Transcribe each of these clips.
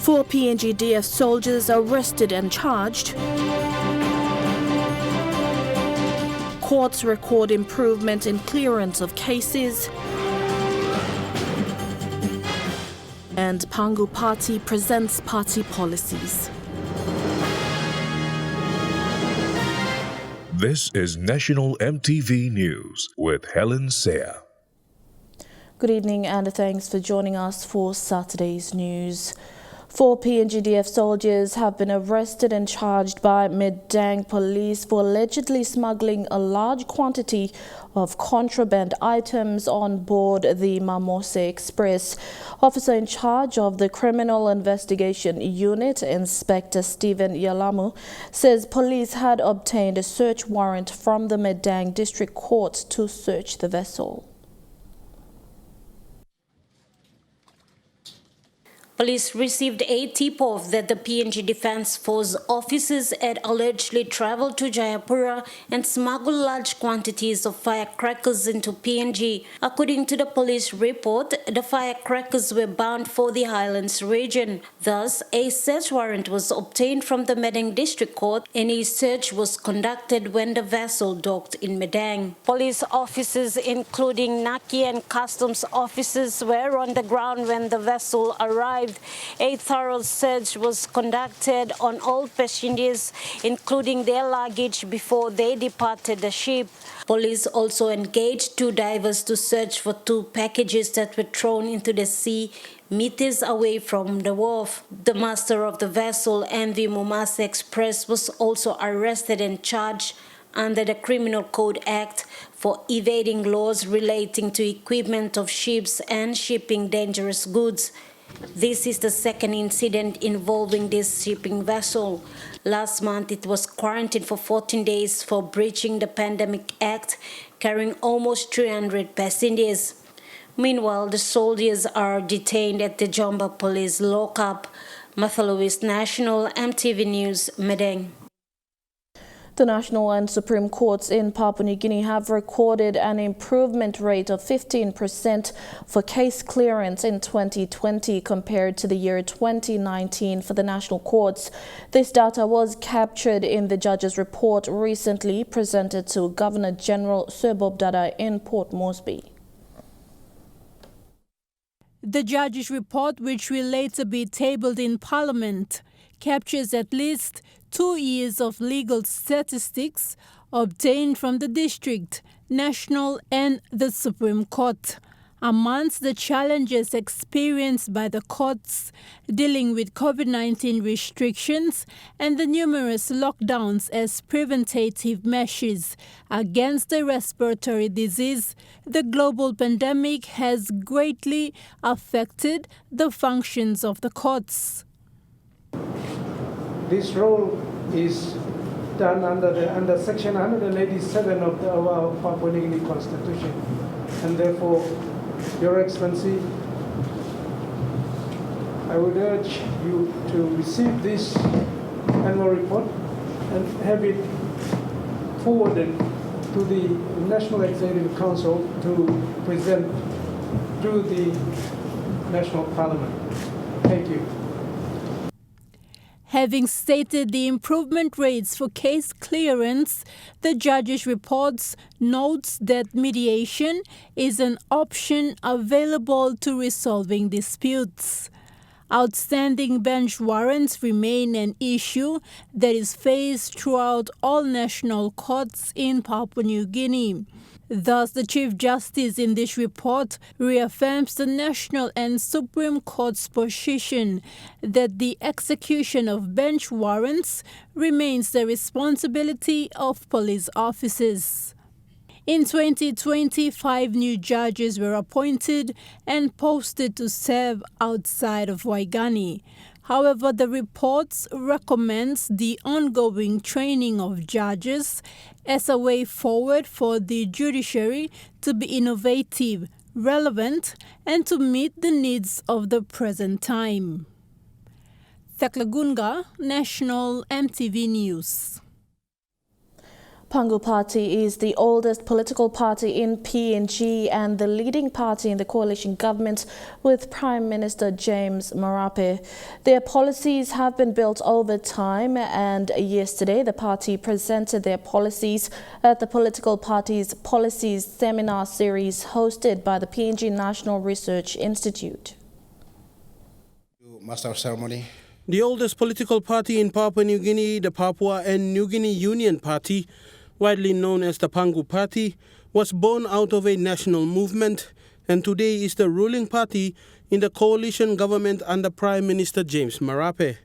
4 PNGDF soldiers arrested and charged. Courts record improvement in clearance of cases. And PANGU party presents party policies. This is National EMTV News with Helen Seah. Good evening and thanks for joining us for Saturday's news. 4 PNGDF soldiers have been arrested and charged by PNG Police for allegedly smuggling a large quantity of contraband items on board the Mamose Express. Officer in charge of the Criminal Investigation Unit, Inspector Stephen Yalamu, says police had obtained a search warrant from the PNG District Court to search the vessel. Police received a tip-off that the PNG Defence Force officers had allegedly travelled to Jayapura and smuggled large quantities of firecrackers into PNG. According to the police report, the firecrackers were bound for the Highlands region. Thus, a search warrant was obtained from the Medang District Court and a search was conducted when the vessel docked in Medang. Police officers, including Naki and customs officers, were on the ground when the vessel arrived. A thorough search was conducted on all passengers, including their luggage, before they departed the ship. Police also engaged 2 divers to search for 2 packages that were thrown into the sea meters away from the wharf. The master of the vessel, MV Mamose Express, was also arrested and charged under the Criminal Code Act for evading laws relating to equipment of ships and shipping dangerous goods. This is the second incident involving this shipping vessel. Last month, it was quarantined for 14 days for breaching the Pandemic Act, carrying almost 300 passengers. Meanwhile, the soldiers are detained at the Jomba Police lockup. Martha Lewis, National EMTV News, Medang. The National and Supreme Courts in Papua New Guinea have recorded an improvement rate of 15% for case clearance in 2020 compared to the year 2019 for the national courts. This data was captured in the judge's report recently presented to Governor General Sir Bob Dada in Port Moresby. The judge's report, which will later be tabled in Parliament, captures at least 2 years of legal statistics obtained from the District, National and the Supreme Court. Amongst the challenges experienced by the courts dealing with COVID-19 restrictions and the numerous lockdowns as preventative measures against the respiratory disease, the global pandemic has greatly affected the functions of the courts. This role is done under Section 187 of our Papua New Guinea Constitution, and therefore, Your Excellency, I would urge you to receive this annual report and have it forwarded to the National Executive Council to present to the National Parliament. Thank you. Having stated the improvement rates for case clearance, the judge's reports notes that mediation is an option available to resolving disputes. Outstanding bench warrants remain an issue that is faced throughout all national courts in Papua New Guinea. Thus, the Chief Justice in this report reaffirms the National and Supreme Court's position that the execution of bench warrants remains the responsibility of police officers. In 2020, 5 new judges were appointed and posted to serve outside of Waigani. However, the report recommends the ongoing training of judges as a way forward for the judiciary to be innovative, relevant, and to meet the needs of the present time. Thaklagunga, National EMTV News. PANGU party is the oldest political party in PNG and the leading party in the coalition government with Prime Minister James Marape. Their policies have been built over time, and yesterday the party presented their policies at the political party's policies seminar series hosted by the PNG National Research Institute. Master of Ceremony. The oldest political party in Papua New Guinea, the Papua and New Guinea Union Party, widely known as the PANGU Party, was born out of a national movement and today is the ruling party in the coalition government under Prime Minister James Marape.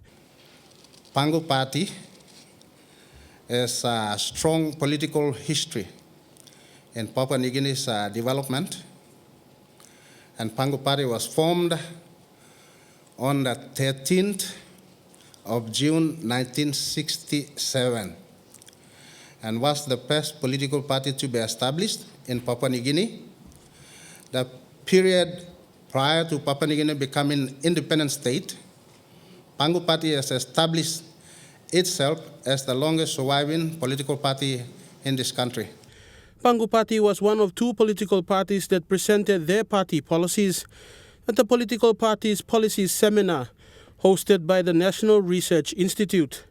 PANGU Party has a strong political history in Papua New Guinea's development, and PANGU Party was formed on the 13th of June 1967 and was the first political party to be established in Papua New Guinea. The period prior to Papua New Guinea becoming independent state, PANGU Party has established itself as the longest surviving political party in this country. PANGU Party was one of two political parties that presented their party policies at the political party's policies seminar hosted by the National Research Institute.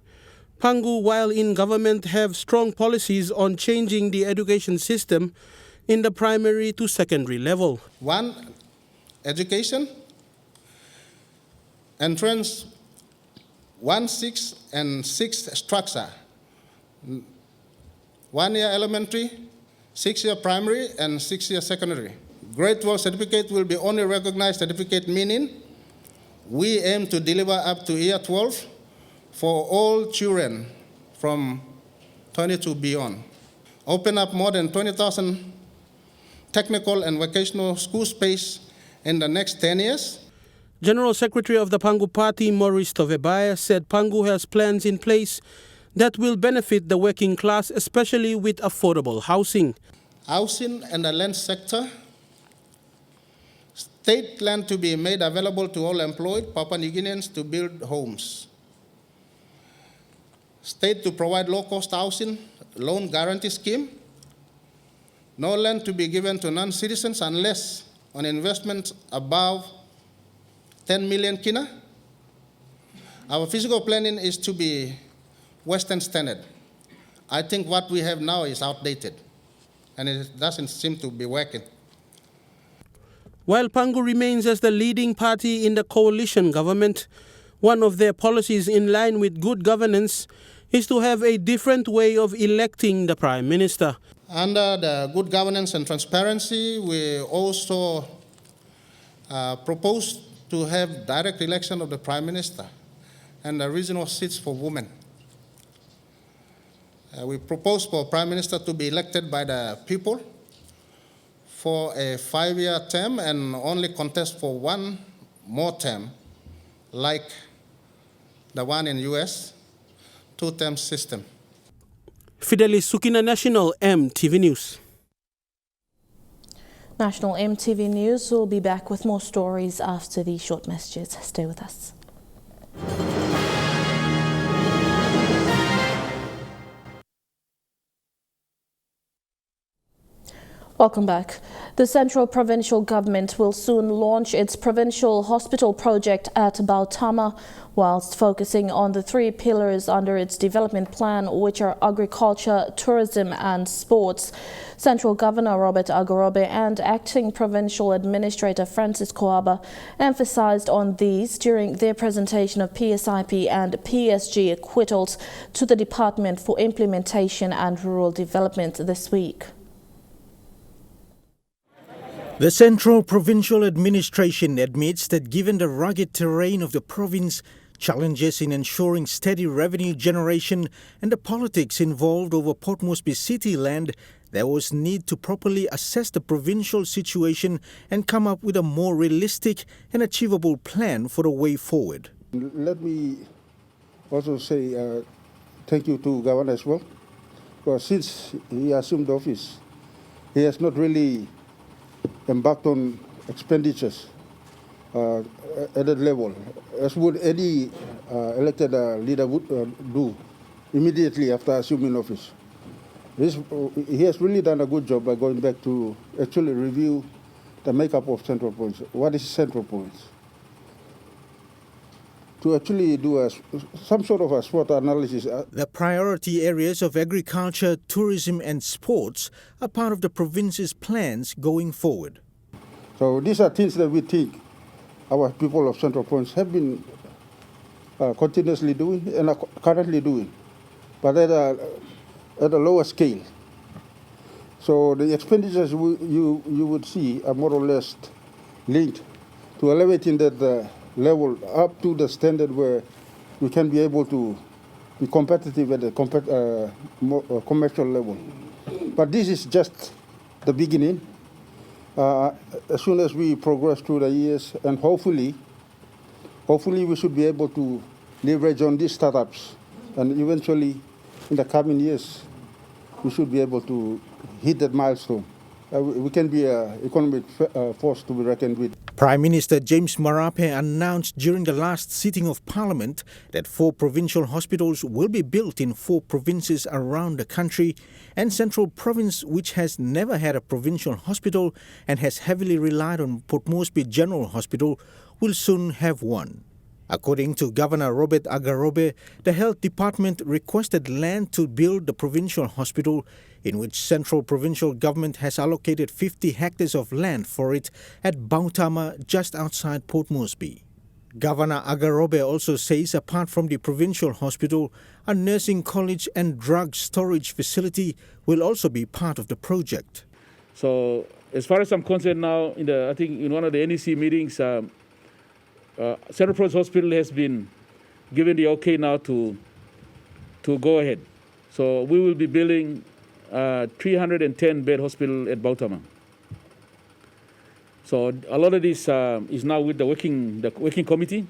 PANGU, while in government, have strong policies on changing the education system in the primary to secondary level. One, education, entrance 1, 6, and 6 structure. 1 year elementary, 6 year primary, and 6 year secondary. Grade 12 certificate will be only recognized certificate, meaning we aim to deliver up to year 12 for all children from 22 beyond. Open up more than 20,000 technical and vocational school space in the next 10 years. General Secretary of the PANGU Party, Maurice Tovebaya, said PANGU has plans in place that will benefit the working class, especially with affordable housing. Housing and the land sector. State land to be made available to all employed Papua New Guineans to build homes. State to provide low-cost housing, loan guarantee scheme. No land to be given to non-citizens unless on investments above 10 million kina. Our physical planning is to be Western standard. I think what we have now is outdated, and it doesn't seem to be working. While PANGU remains as the leading party in the coalition government, one of their policies in line with good governance is to have a different way of electing the Prime Minister. Under the good governance and transparency, we also propose to have direct election of the Prime Minister and the regional seats for women. We propose for Prime Minister to be elected by the people for a 5-year term and only contest for 1 more term, like the one in US, 2-term system. Fidelis Sukina, National EMTV News. National EMTV News will be back with more stories after these short messages. Stay with us. Welcome back. The Central Provincial Government will soon launch its provincial hospital project at Bautama, whilst focusing on the 3 pillars under its development plan, which are agriculture, tourism and sports. Central Governor Robert Agorobe and Acting Provincial Administrator Francis Coaba emphasized on these during their presentation of PSIP and PSG acquittals to the Department for Implementation and Rural Development this week. The Central Provincial Administration admits that given the rugged terrain of the province, challenges in ensuring steady revenue generation and the politics involved over Port Moresby City land, there was need to properly assess the provincial situation and come up with a more realistic and achievable plan for the way forward. Let me also say thank you to Governor as well, because since he assumed office, he has not really embarked on expenditures at that level, as would any elected leader would do immediately after assuming office. He has really done a good job by going back to actually review the makeup of Central Province. What is Central Province? To actually do some sort of a SWOT analysis. The priority areas of agriculture, tourism and sports are part of the province's plans going forward. So these are things that we think our people of Central Province have been continuously doing and are currently doing, but at a lower scale. So the expenditures you would see are more or less linked to elevating that level up to the standard where we can be able to be competitive at a commercial level. But this is just the beginning. As soon as we progress through the years, and hopefully we should be able to leverage on these startups, and eventually in the coming years we should be able to hit that milestone. We can be an economic force to be reckoned with. Prime Minister James Marape announced during the last sitting of Parliament that 4 provincial hospitals will be built in 4 provinces around the country, and Central Province, which has never had a provincial hospital and has heavily relied on Port Moresby General Hospital, will soon have one. According to Governor Robert Agarobe, the Health Department requested land to build the provincial hospital, in which Central Provincial Government has allocated 50 hectares of land for it at Bautama, just outside Port Moresby. Governor Agarobe also says apart from the provincial hospital, a nursing college and drug storage facility will also be part of the project. So as far as I'm concerned now, I think in one of the NEC meetings, Central Province Hospital has been given the okay now to go ahead. So we will be building 310-bed hospital at Bautama. So a lot of this is now with the working committee,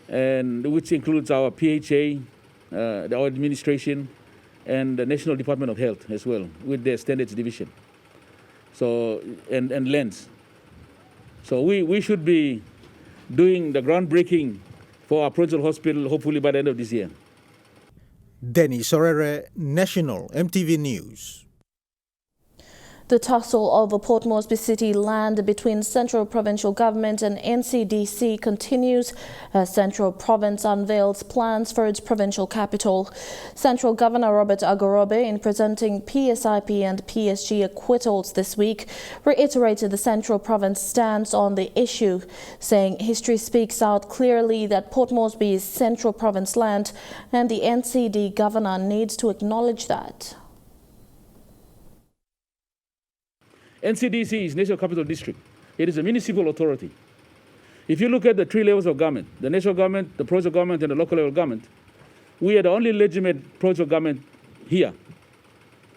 and which includes our PHA, our administration, and the National Department of Health as well, with their standards division. So and lands. So we should be doing the groundbreaking for our provincial hospital hopefully by the end of this year. Dennis Sorere, National EMTV News. The tussle over Port Moresby City land between Central Provincial Government and NCDC continues as Central Province unveils plans for its provincial capital. Central Governor Robert Agarobe, in presenting PSIP and PSG acquittals this week, reiterated the Central Province stance on the issue, saying history speaks out clearly that Port Moresby is Central Province land and the NCD Governor needs to acknowledge that. NCDC is National Capital District. It is a municipal authority. If you look at the 3 levels of government, the national government, the provincial government, and the local level government, we are the only legitimate provincial government here,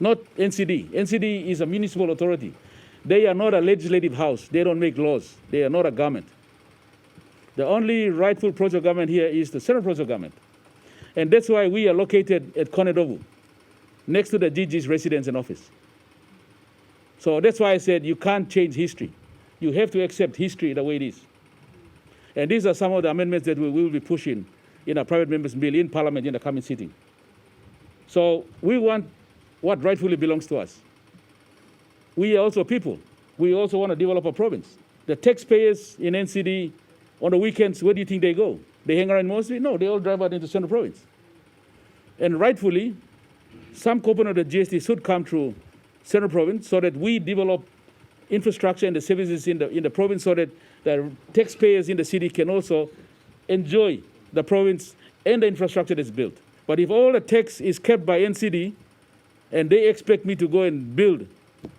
not NCD. NCD is a municipal authority. They are not a legislative house. They don't make laws. They are not a government. The only rightful provincial government here is the Central Provincial Government. And that's why we are located at Konedovu, next to the GG's residence and office. So that's why I said you can't change history. You have to accept history the way it is. And these are some of the amendments that we will be pushing in our private members' bill in Parliament in the coming sitting. So we want what rightfully belongs to us. We are also people. We also want to develop a province. The taxpayers in NCD, on the weekends, where do you think they go? They hang around mostly? No, they all drive out into Central Province. And rightfully, some component of the GST should come through Central Province so that we develop infrastructure and the services in the province so that the taxpayers in the city can also enjoy the province and the infrastructure that's built. But if all the tax is kept by NCD and they expect me to go and build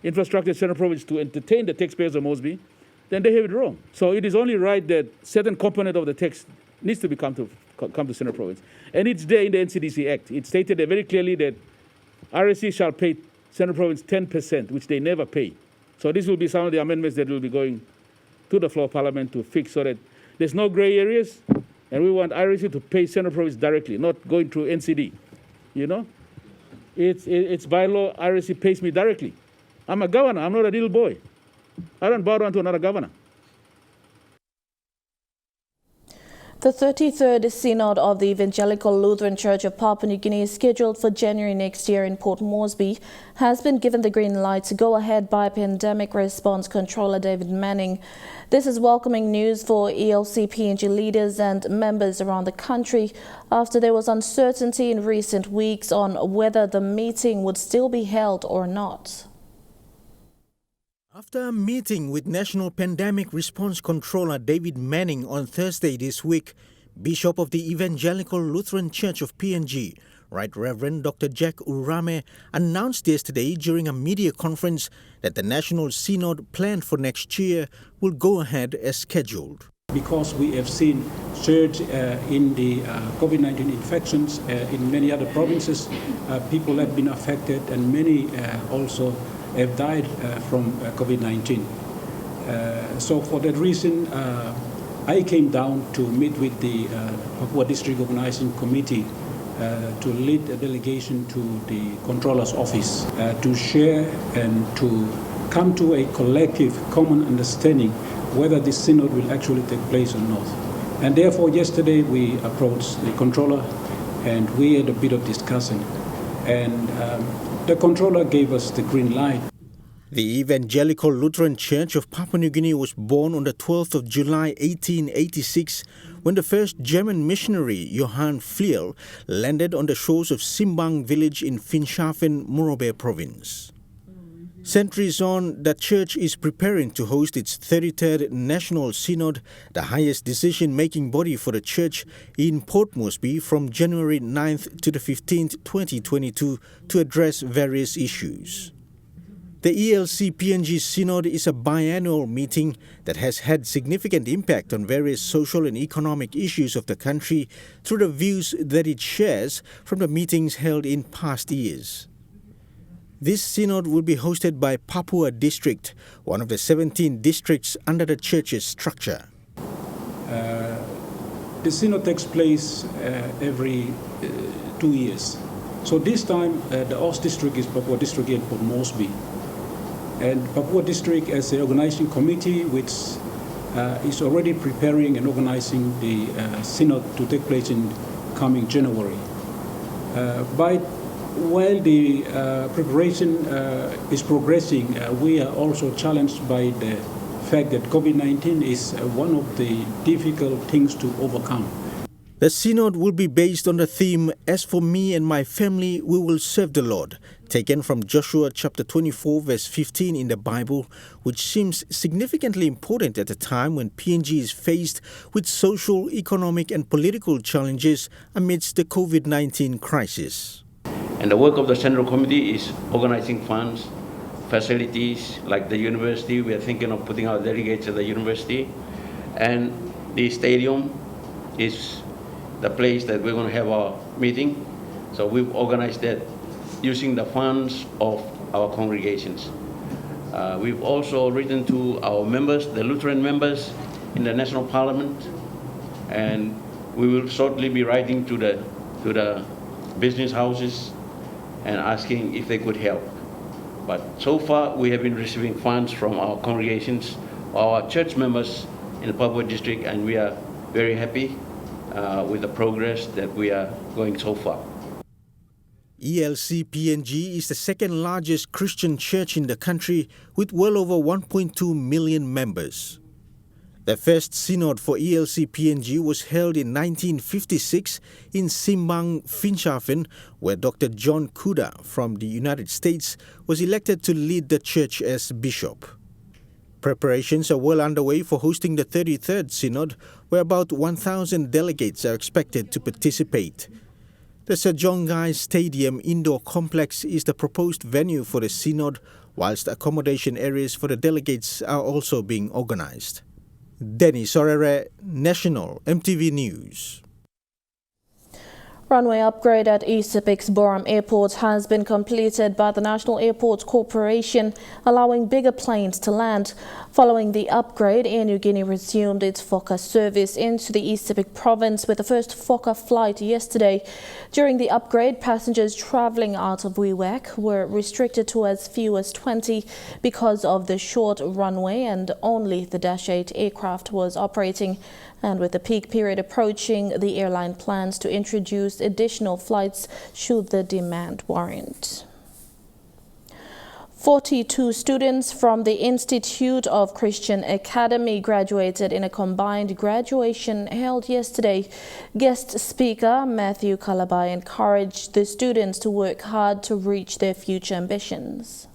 infrastructure in Central Province to entertain the taxpayers of Moresby, then they have it wrong. So it is only right that certain component of the tax needs to come to Central Province. And it's there in the NCDC Act. It stated there very clearly that RSC shall pay Central Province 10%, which they never pay. So this will be some of the amendments that will be going to the floor of Parliament to fix so that there's no grey areas, and we want RSC to pay Central Province directly, not going through NCD. You know, it's by law RSC pays me directly. I'm a governor. I'm not a little boy. I don't bow down to another governor. The 33rd Synod of the Evangelical Lutheran Church of Papua New Guinea, scheduled for January next year in Port Moresby, has been given the green light to go ahead by Pandemic Response Controller David Manning. This is welcoming news for ELC PNG leaders and members around the country after there was uncertainty in recent weeks on whether the meeting would still be held or not. After a meeting with National Pandemic Response Controller David Manning on Thursday this week, Bishop of the Evangelical Lutheran Church of PNG, Right Reverend Dr. Jack Urame, announced yesterday during a media conference that the National Synod planned for next year will go ahead as scheduled. Because we have seen surge in the COVID-19 infections in many other provinces, people have been affected and many also have died from COVID-19. So for that reason, I came down to meet with the Papua District Organizing Committee to lead a delegation to the Controller's Office to share and to come to a collective common understanding whether this synod will actually take place or not. And therefore yesterday we approached the Controller and we had a bit of discussion. And the Controller gave us the green light. The Evangelical Lutheran Church of Papua New Guinea was born on the 12th of July 1886 when the first German missionary Johann Fliel landed on the shores of Simbang village in Finschhafen, Morobe province. Centuries on, the church is preparing to host its 33rd National Synod, the highest decision-making body for the church, in Port Moresby from January 9th to the 15th, 2022 to address various issues. The ELC PNG Synod is a biannual meeting that has had significant impact on various social and economic issues of the country through the views that it shares from the meetings held in past years. This synod will be hosted by Papua District, one of the 17 districts under the church's structure. The synod takes place every 2 years. So this time the OS district is Papua District and Port Moresby. And Papua District as an organizing committee which is already preparing and organizing the synod to take place in coming January. While the preparation is progressing, we are also challenged by the fact that COVID-19 is one of the difficult things to overcome. The synod will be based on the theme, "As for me and my family, we will serve the Lord," taken from Joshua chapter 24, verse 15 in the Bible, which seems significantly important at a time when PNG is faced with social, economic and political challenges amidst the COVID-19 crisis. And the work of the Central Committee is organizing funds, facilities like the university. We are thinking of putting our delegates at the university. And the stadium is the place that we're going to have our meeting. So we've organized that using the funds of our congregations. We've also written to our members, the Lutheran members in the National Parliament, and we will shortly be writing to the business houses and asking if they could help. But so far we have been receiving funds from our congregations, our church members in the Papua District, and we are very happy with the progress that we are going so far. ELC PNG is the second largest Christian church in the country with well over 1.2 million members. The first synod for ELC PNG was held in 1956 in Simbang, Finschhafen, where Dr. John Kuda from the United States was elected to lead the church as bishop. Preparations are well underway for hosting the 33rd Synod, where about 1,000 delegates are expected to participate. The Sajongai Stadium Indoor Complex is the proposed venue for the Synod, whilst accommodation areas for the delegates are also being organized. Dennis Orere, National EMTV News. Runway upgrade at East Sepik's Boram Airport has been completed by the National Airport Corporation, allowing bigger planes to land. Following the upgrade, Air Niugini resumed its Fokker service into the East Sepik province with the first Fokker flight yesterday. During the upgrade, passengers travelling out of Wewak were restricted to as few as 20 because of the short runway, and only the Dash 8 aircraft was operating. And with the peak period approaching, the airline plans to introduce additional flights should the demand warrant. 42 students from the Institute of Christian Academy graduated in a combined graduation held yesterday. Guest speaker Matthew Kalabai encouraged the students to work hard to reach their future ambitions.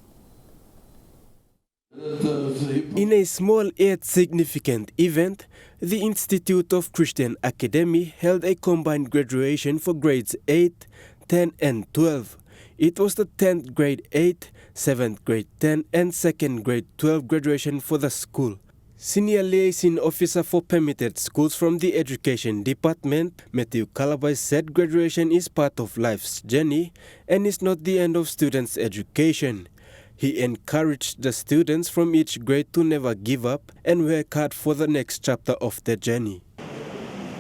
In a small yet significant event, the Institute of Christian Academy held a combined graduation for grades 8, 10 and 12. It was the 10th grade 8, 7th grade 10 and 2nd grade 12 graduation for the school. Senior Liaison Officer for Permitted Schools from the Education Department, Matthew Kalabai, said graduation is part of life's journey and is not the end of students' education. He encouraged the students from each grade to never give up and work hard for the next chapter of their journey.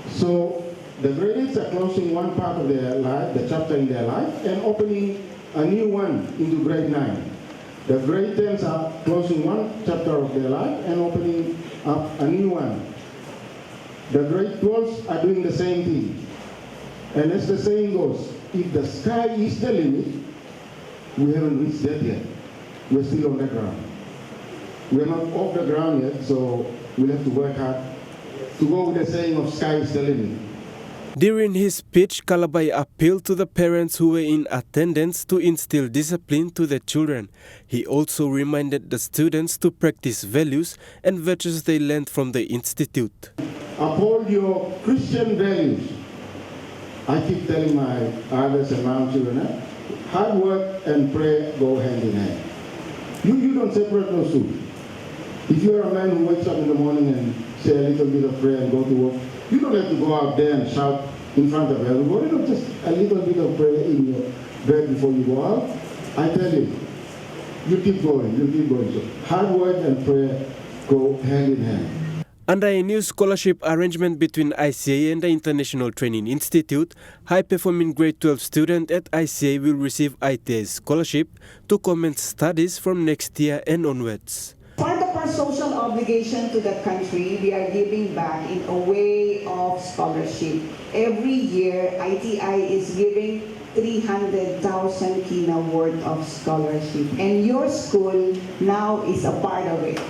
So the grades are closing one part of their life, the chapter in their life, and opening a new one into grade 9. The grade 10s are closing one chapter of their life and opening up a new one. The grade 12s are doing the same thing. And as the saying goes, if the sky is the limit, we haven't reached that yet. We're still on the ground. We're not off the ground yet, so we'll have to work hard to go with the saying of sky is the limit. During his speech, Kalabai appealed to the parents who were in attendance to instill discipline to their children. He also reminded the students to practice values and virtues they learned from the institute. Uphold your Christian values. I keep telling my others and my children, hard work and prayer go hand in hand. You don't separate those two. If you're a man who wakes up in the morning and say a little bit of prayer and go to work, you don't have to go out there and shout in front of everybody. No, just a little bit of prayer in your bed before you go out. I tell you, you keep going. So hard work and prayer go hand in hand. Under a new scholarship arrangement between ICA and the International Training Institute, high-performing grade 12 student at ICA will receive ITA scholarship to commence studies from next year and onwards. Part of our social obligation to the country, we are giving back in a way of scholarship. Every year, ITI is giving 300,000 kina worth of scholarship. And your school now is a part of it.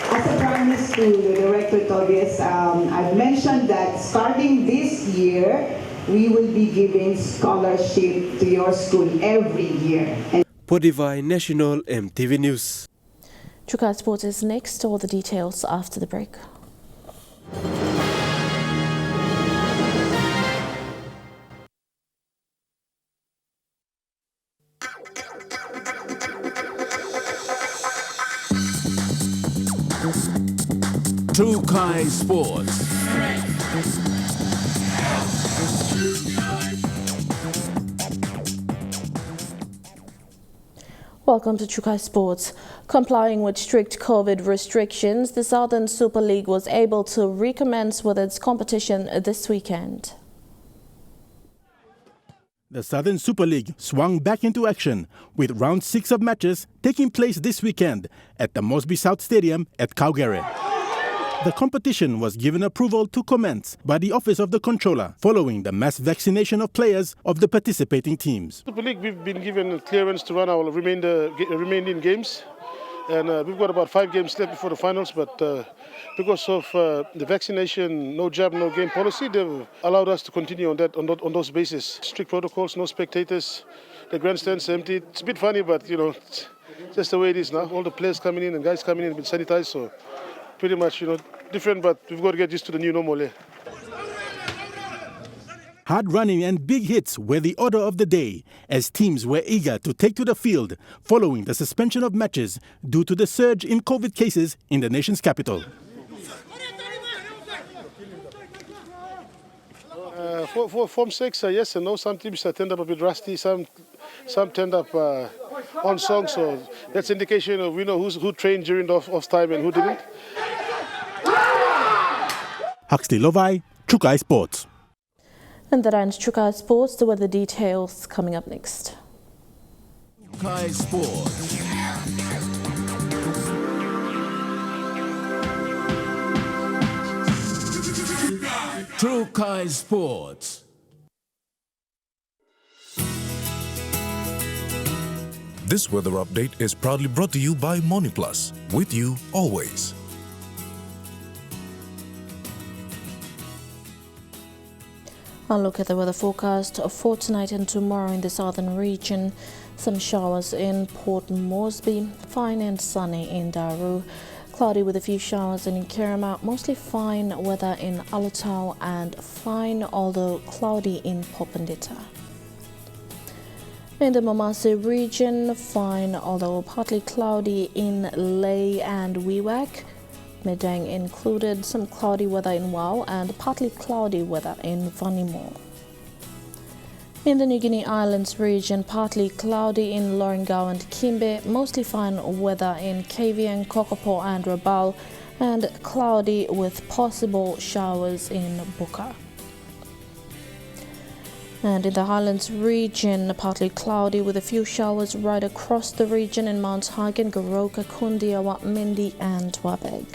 As a primary school, the director told us, I've mentioned that starting this year, we will be giving scholarship to your school every year. Podivai National EMTV News. Chukai Sports is next. All the details after the break. Chukai Sports. Welcome to Chukai Sports. Complying with strict COVID restrictions, the Southern Super League was able to recommence with its competition this weekend. The Southern Super League swung back into action with round 6 of matches taking place this weekend at the Mosby South Stadium at Calgary. The competition was given approval to commence by the Office of the Controller following the mass vaccination of players of the participating teams. Super League, we've been given clearance to run our remaining games, and we've got about 5 games left before the finals, but because of the vaccination, no jab, no game policy, they've allowed us to continue on those bases. Strict protocols, no spectators, the grandstands empty. It's a bit funny, but it's just the way it is now. All the players coming in and guys coming in have been sanitized, so pretty much, different, but we've got to get used to the new normal here. Hard running and big hits were the order of the day as teams were eager to take to the field following the suspension of matches due to the surge in COVID cases in the nation's capital. For Form 6, yes and no. Some teams tend up a bit rusty, some tend up on song, so that's indication of we know who trained during the off time and who didn't. Huxley Lovai, Chukai Sports. And that ends Chukai Sports. The weather details coming up next. Chukai Sports. Chukai Sports. This weather update is proudly brought to you by MoniPlus, with you always. I'll look at the weather forecast for tonight and tomorrow in the southern region. Some showers in Port Moresby, fine and sunny in Daru. Cloudy with a few showers in Kerema, mostly fine weather in Alotau and fine although cloudy in Popondetta. In the Mamase region, fine although partly cloudy in Ley and Wewak. Medang included some cloudy weather in Wau and partly cloudy weather in Vanimo. In the New Guinea Islands region, partly cloudy in Lorengau and Kimbe, mostly fine weather in Kavieng, Kokopo and Rabaul, and cloudy with possible showers in Buka. And in the Highlands region, partly cloudy with a few showers right across the region in Mount Hagen, Goroka, Kundiawa, Mindi and Wabeg.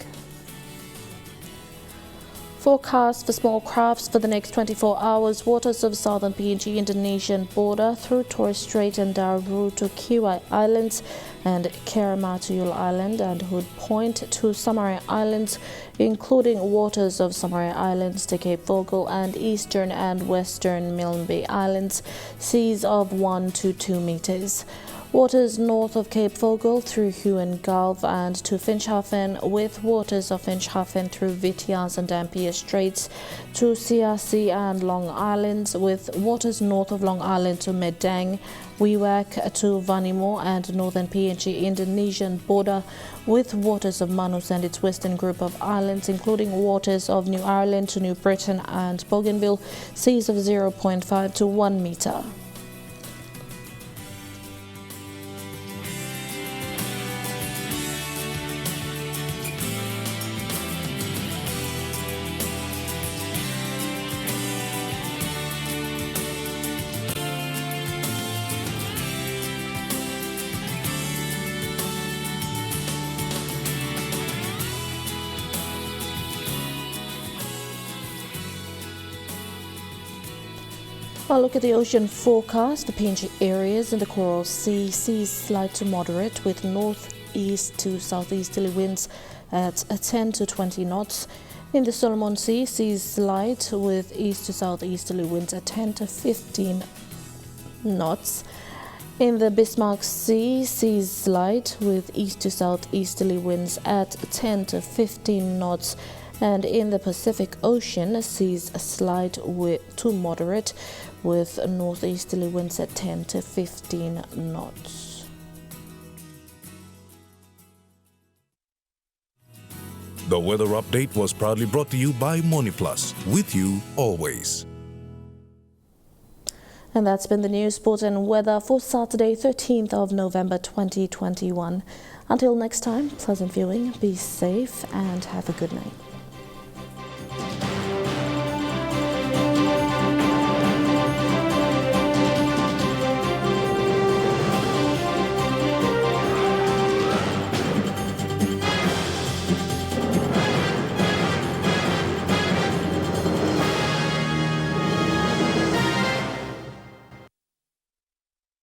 Forecast for small crafts for the next 24 hours. Waters of southern PNG Indonesian border through Torres Strait and Daru to Kiwai Islands and Kerema to Yule Island and Hood Point to Samarai Islands, including waters of Samarai Islands to Cape Vogel and eastern and western Milne Bay Islands, seas of 1 to 2 meters. Waters north of Cape Vogel through Huon Gulf and to Finschhafen, with waters of Finschhafen through Vitiaz and Dampier Straits to Siasi and Long Islands, with waters north of Long Island to Medang, Wewak to Vanimo and northern PNG Indonesian border, with waters of Manus and its western group of islands, including waters of New Ireland to New Britain and Bougainville, seas of 0.5 to 1 meter. I'll look at the ocean forecast for PNG areas in the Coral Sea. Seas slight to moderate with northeast to southeasterly winds at 10 to 20 knots. In the Solomon Sea, seas slight with east to southeasterly winds at 10 to 15 knots. In the Bismarck Sea, seas slight with east to southeasterly winds at 10 to 15 knots. And in the Pacific Ocean, seas slight to moderate with northeasterly winds at 10 to 15 knots. The weather update was proudly brought to you by MoniPlus, with you always. And that's been the news, sport and weather for Saturday, 13th of November 2021. Until next time, pleasant viewing, be safe and have a good night.